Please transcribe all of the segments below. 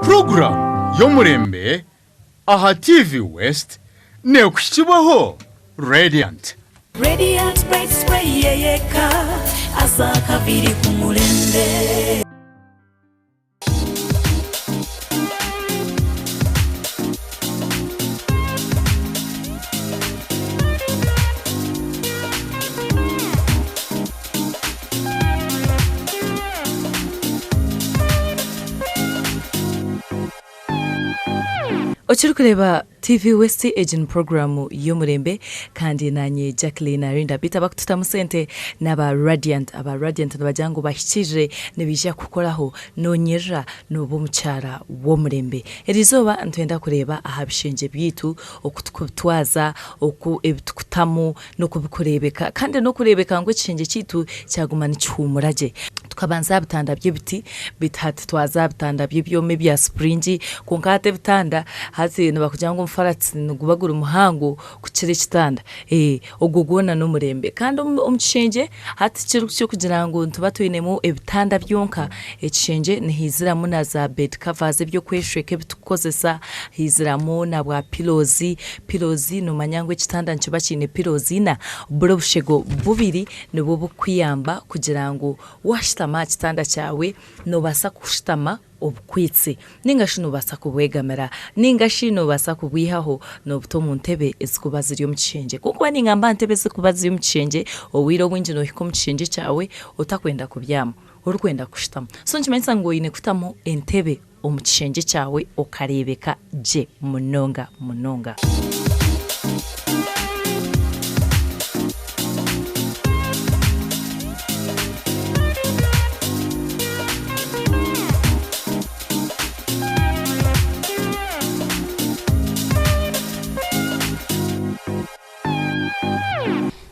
Program y'omurembe aha TV West ne kukibaho Radiant Bright Spray yeyeka asaka biri kumurembe. Ochuru kureba TV West Agent Program y'omurembe kandi nanye Jacqueline Arinda bita bakututamusente n'aba Radiant nabajango bahikije nebija kukoraho nonyera n'obumucyara w'omurembe erizoba ntwenda kureba ahabishenje byitu okutwaza oku ebitukutamu no kubikurebeka kandi no kurebeka ngo kishenje kitu cyagumana cyumuraje tukabanza bitanda by'ibiti bitatu twaza bitanda by'byome bya springi kunkate bitanda hati nabakujango mfaratsi nugubagura umuhango kukire kitanda ogugona no murembe kandi umcishenje hati kiru cyo kugira ngo ntuba tuyinemo ebitanda byonka ekishenje nihizira muna za bed covers byo kweshweke bitukozesa hiziramo na bwa pillows no manyangwe kitanda nco bakine pillows ina burobushego bubiri nibo bukwiyamba kugira ngo washitama kitanda cyawe no basa kushitama obukwitse ningashi no basa kubwegamera ningashi no basa kubwihaho no buto mu ntebe ezikuba ziri mu kishenje kuko ningamba ntebe zikuba ziri mu kishenje owiro bwinje no hiko mu kishenje cyawe utakwenda kubyama urukwenda kushitama so nkimensa ngo yine kutamo entebe mu kishenje cyawe okarebeka je munonga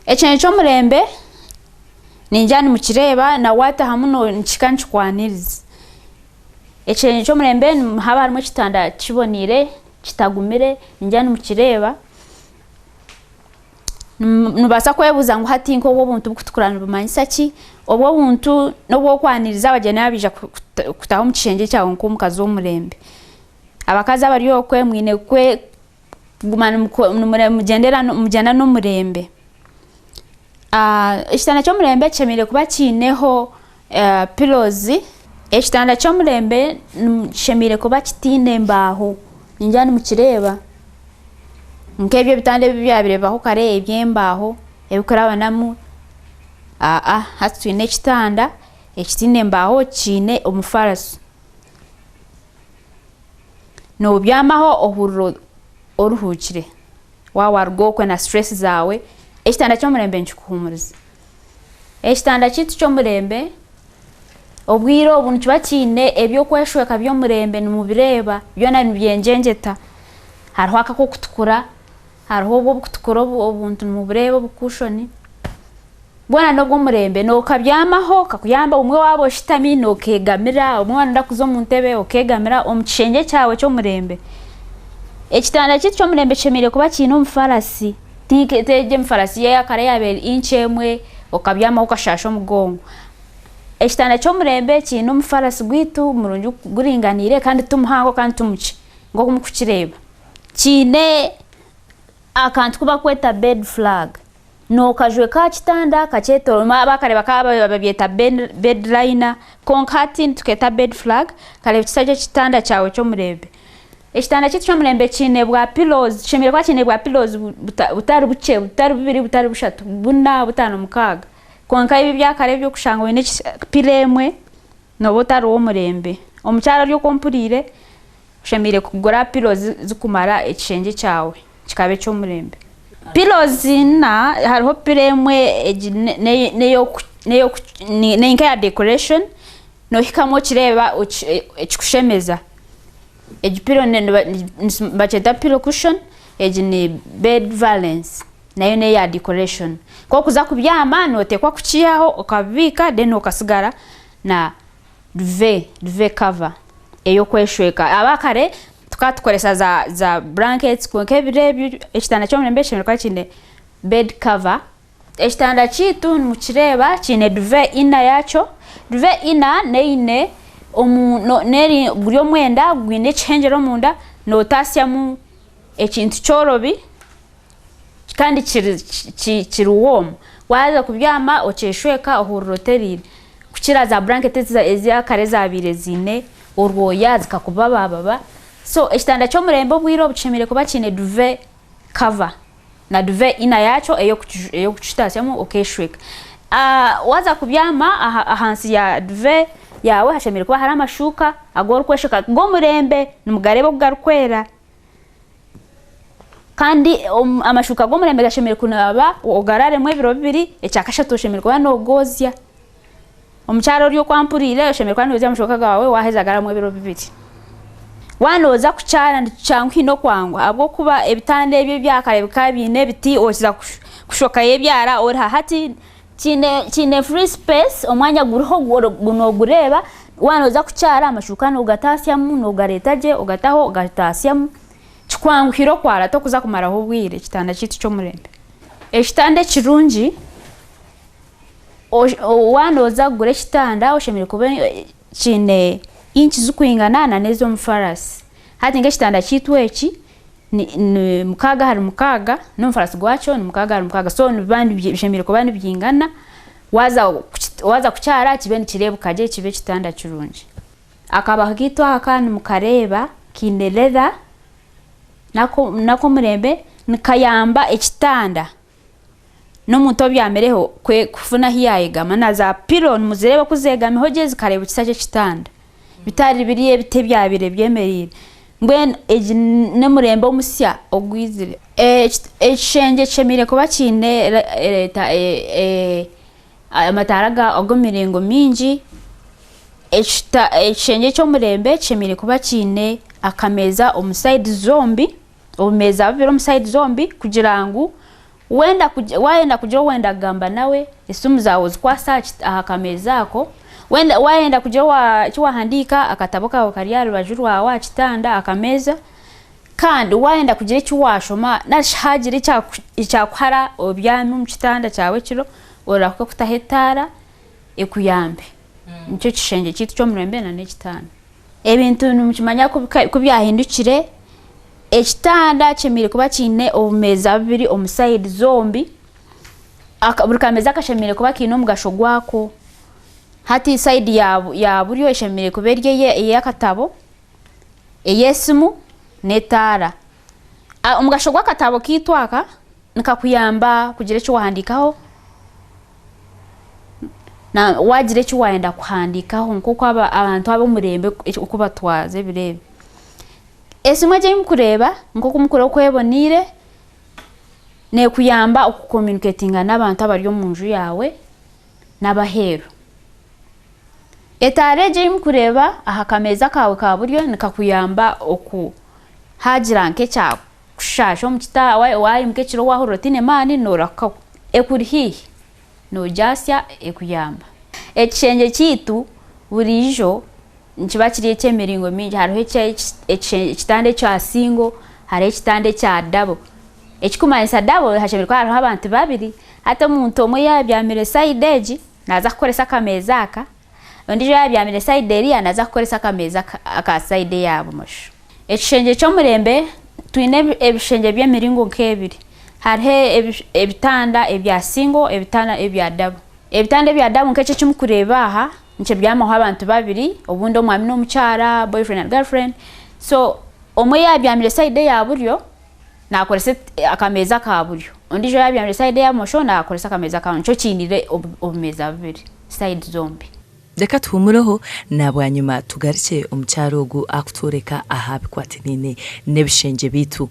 Echenye cy'omurembe ninjani mu kireba na wata hamuno nchikanchi kwaniriza. Echenye cy'omurembe haba harimo kitanda kibonire kitagumire ninjani mu kireba nubasa kwebuza ngo hatinko obwo buntu bukutukurana bumanyisa ki obwo buntu nobwo kwaniriza abagene babija kutaho mu kishenje cyawo nko mukazi w'omurembe abakazi abari okwe mwine kwe gumana mugenda no murembe. Ekitanda cy'omurembe kyemire kuba kineho pillows. Ekitanda cy'omurembe kyemire kuba kitine mbaho ninjani mu kireba nkebyo bitande bibyabirebaho kare ebyembaho ebikorabanamu hatwine ekitanda ekitine mbaho kine omufaraso no byamaho ohurro oruhukire wawargo kwe na stress zawe. Ekitanda cy'omurembe nchikuhumuriza. Ekitanda kitu cy'omurembe obwiro obuntu kibakine ebyo kweshweka by'omurembe numubireba byona nibyenjengeta hariho akako kutukura hariho obwo kutukura obuntu numubireba bukushoni bwana nobwo murembe no kabyamaho kakuyamba umwe wabo shitami no kegamira umwana ndakuzo mu ntebe okegamira omukishenje cyawe cy'omurembe. Ekitanda kitu cy'omurembe kyemire kuba kino mufarasi teje mfarasi ya kare yabere inchemwe okabyama ukashasho mugongo. Ekitanda cy'omurembe kino mufarasi gwitu murunju guringanire kandi tumuhango kandi tumuci ngo kumukukireba kine akantu kuba kweta bed flag no kajwe ka kitanda kacheto bakareba kaba babyeta bed liner konkati tuketa bed flag kale kisaje kitanda cyawe cy'omurembe. Ekitanda kitu cy'omurembe kine bwa pillows kyemire kwa kine bwa pillows butari buce butari bibiri butari bushatu buna butano mukaga konka ibi byakare byo kushanga wene piremwe no butari wo murembe omucyara ryo kompurire kyemire kugura pillows zikumara ekishenje cyawe kikabe cy'omurembe. Pillows na hariho piremwe neyo ya decoration no hikamo kireba ekikushemeza. Ejipiro bacheta pillow cushion ni bed valance nayo ne ya decoration ko kuza kubyama notekwa kukiyaho okabika then okasigara na duvet cover eyo kweshweka abakare tukatukoresa za blankets kwebirebyo. Ekitanda cy'omurembe kyemere kine bed cover. Ekitanda kitu mu kireba kine duvet ina yacho duvet ina neine neri buri omwenda gwine ekihengero munda notasyamu ekintu kyorobi kandi kiri warm waza kubyama okeshweka ohuroterire kukira za blanket ezya zabire zine orwoya zikakuba baba so ekitanda ky'omurembe obwiro buchemire kuba kine duvet cover na duvet ina yacho eyo kuchitasyamu okeshweka waza kubyama ahansi ya duvet yawe hashemire kuba hari amashuka agora kwesheka gomurembe numugarebo kugarukwera kandi amashuka gomurembe gashemire kunaba ogarare mwe biro bibiri ecyakashatu oshemire kuba nogozya omucharo ryo kwampurire oshemire kuba nogozya amashuka gawe waheza gara mwe biro bibiri wanoza kuchara ndicyankwi no kwangwa abwo kuba ebitande ebyo byakare bikabine biti okiza kushoka yebyara ori hati kine free space omwanya guriho gunogureba wanoza kuchara amashuka no gatasyamu no garetaje ogataho gatasyamu chikwangwiro kwara to kuza kumaraho bwire kitanda kitu cyo murembe ekitande kirungi wanoza gure kitanda oshemire kube kine inchi zukwingana na nezo mfarasi hati ngekitanda kitu eki ni mukaga hari mukaga no mfarasi gwacho ni mukaga hari mukaga so ni bandi bishemire ko bandi byingana waza kucyara kibe nikirebukaje kibe kitanda kirungi akaba hagito akani mukareba kine leather nako murembe nikayamba ekitanda no muntu byamereho kufuna hiyayegama na za pillow muzireba kuzegama hoje zikareba kisaje kitanda bitari biriye bite byabire byemerire mbwen ne murembe omusya ogwizire ekishenge chemire kuba kine leta amataraga ogomirengo mingi ekishenge cyo murembe chemire kuba kine akameza omuside zombi omeza bibiro omuside zombi kugira ngo wenda kugira wenda gamba nawe isumu zawe zikwasa akameza ako wenda kugira wahandika akatabo kawe kariyari bajurwa wa kitanda akameza kandi wenda kugira kiwashoma nashagire icyakwara obyame mu kitanda cyawe kiro orako kutahetara ekuyambe nicyo kishenge kitu cyo murembe na nekitanda ebintu numukimanya kubyahindukire ekitanda chemire kuba kine omeza bibiri omuside zombi buri kameza kashemire kuba kino mugasho gwako hati side ya buriyo eshemire kuberye yakatabo eyesimu netara umugasho gwakatabo kitwaka nikakuyamba kugira cyo wahandikaho na wagire cyo wayenda kuhandikaho nkuko abantu abo murembe uko batwaze birebe esimwe je mukureba nkuko mukuro kwebonire ne kuyamba okucommunicatinga n'abantu abaryo munju yawe n'abahero etareje mukureba aha kameza kawe ka buryo nikakuyamba oku hagira nke cya kushasho mukita wayi mukeciro waho rotine mani noraka ekurihi no jasya ekuyamba ekishenge kitu burijo nkiba kiriye cyemiringo mingi hariho ekitande cya single hari ekitande cya double ekikumanisa double hashemirwa hariho abantu babiri hata umuntu omwe yabyamire side edge naza kukoresa akameza aka ndijo yabyamire side eri naza kukoresa akameza aka side yabo masho ekishenge cyo murembe twine ebishenge by'emiringo nkebiri hariho ebitanda ebya single ebitanda ebya double ebitanda ebya double nk'ecyo kimukureba aha nche byamaho abantu babiri obundo mwami no mucyara boyfriend and girlfriend so omwe yabyamire side ya buryo nakorese akameza ka buryo ndijo yabyamire side ya mosho nakorese akameza ka ncho kinire obumeza babiri side zombi Deka tuhumureho nabwanyuma tugarike omucyaro ogu akutoreka ahabikwatinine nebishenge bitu